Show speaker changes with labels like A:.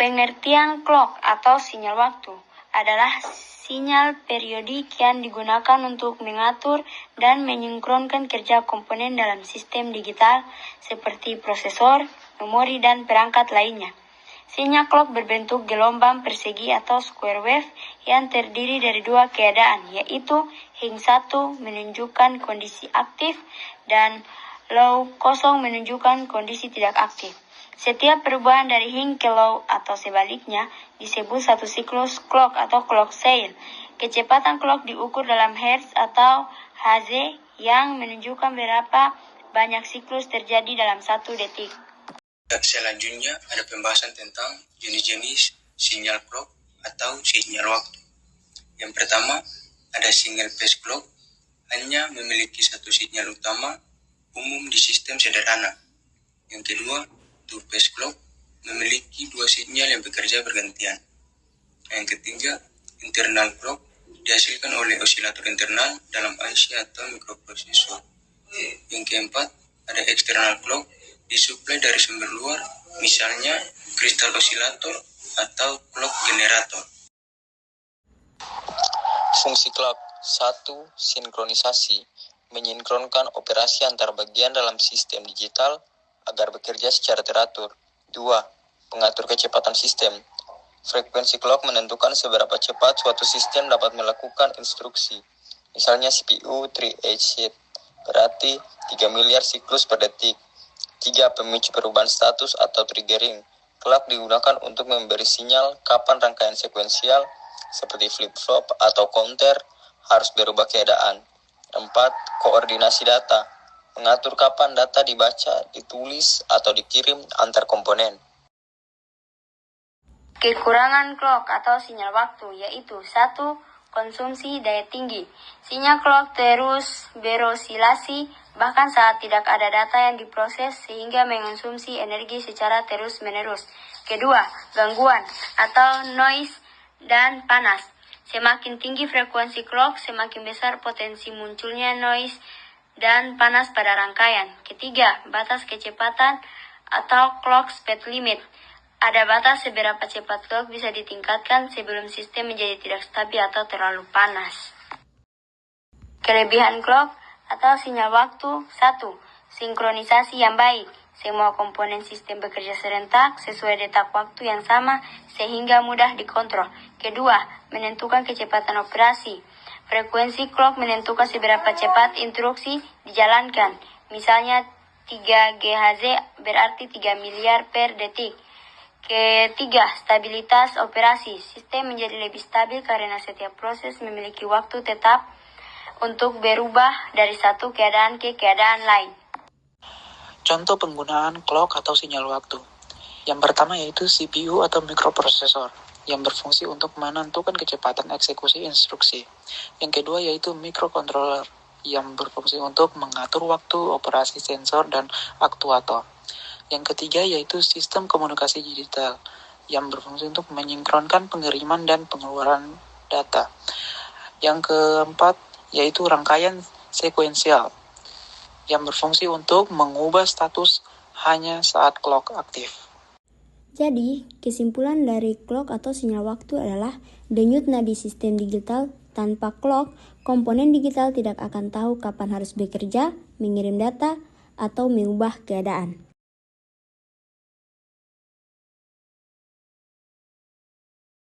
A: Pengertian clock atau sinyal waktu adalah sinyal periodik yang digunakan untuk mengatur dan mensinkronkan kerja komponen dalam sistem digital seperti prosesor, memori, dan perangkat lainnya. Sinyal clock berbentuk gelombang persegi atau square wave yang terdiri dari dua keadaan, yaitu ring 1 menunjukkan kondisi aktif dan low kosong menunjukkan kondisi tidak aktif. Setiap perubahan dari ring ke low atau sebaliknya disebut satu siklus clock atau clock cycle. Kecepatan clock diukur dalam hertz atau Hz yang menunjukkan berapa banyak siklus terjadi dalam satu detik.
B: Selanjutnya ada pembahasan tentang jenis-jenis sinyal clock atau sinyal waktu. Yang pertama ada single phase clock, hanya memiliki satu sinyal utama, umum di sistem sederhana. Yang kedua, two-phase clock, memiliki dua sinyal yang bekerja bergantian. Yang ketiga, internal clock, dihasilkan oleh osilator internal dalam IC atau mikroprosesor. Yang keempat, ada external clock, disuplai dari sumber luar, misalnya kristal osilator atau clock generator.
C: Fungsi clock 1. Sinkronisasi, mensinkronkan operasi antar bagian dalam sistem digital agar bekerja secara teratur. 2. Pengatur kecepatan sistem. Frekuensi clock menentukan seberapa cepat suatu sistem dapat melakukan instruksi. Misalnya CPU 3H, berarti 3 miliar siklus per detik. 3. Pemicu perubahan status atau triggering. Clock digunakan untuk memberi sinyal kapan rangkaian sekuensial seperti flip-flop atau counter harus berubah keadaan. 4. Koordinasi data, mengatur kapan data dibaca, ditulis, atau dikirim antar komponen.
A: Kekurangan clock atau sinyal waktu yaitu 1. Konsumsi daya tinggi. Sinyal clock terus berosilasi bahkan saat tidak ada data yang diproses sehingga mengonsumsi energi secara terus-menerus. Kedua, gangguan atau noise dan panas. Semakin tinggi frekuensi clock, semakin besar potensi munculnya noise dan panas pada rangkaian. Ketiga, batas kecepatan atau clock speed limit. Ada batas seberapa cepat clock bisa ditingkatkan sebelum sistem menjadi tidak stabil atau terlalu panas. Kelebihan clock atau sinyal waktu. 1. Sinkronisasi yang baik. Semua komponen sistem bekerja serentak sesuai detak waktu yang sama sehingga mudah dikontrol. Kedua, menentukan kecepatan operasi. Frekuensi clock menentukan seberapa cepat instruksi dijalankan. Misalnya 3 GHz berarti 3 miliar per detik. Ketiga, stabilitas operasi. Sistem menjadi lebih stabil karena setiap proses memiliki waktu tetap untuk berubah dari satu keadaan ke keadaan lain.
D: Contoh penggunaan clock atau sinyal waktu. Yang pertama yaitu CPU atau mikroprosesor yang berfungsi untuk menentukan kecepatan eksekusi instruksi. Yang kedua yaitu microcontroller yang berfungsi untuk mengatur waktu operasi sensor dan aktuator. Yang ketiga yaitu sistem komunikasi digital yang berfungsi untuk mensinkronkan pengiriman dan pengeluaran data. Yang keempat yaitu rangkaian sekuensial yang berfungsi untuk mengubah status hanya saat clock aktif.
A: Jadi, kesimpulan dari clock atau sinyal waktu adalah denyut nadi sistem digital. Tanpa clock, komponen digital tidak akan tahu kapan harus bekerja, mengirim data, atau mengubah keadaan.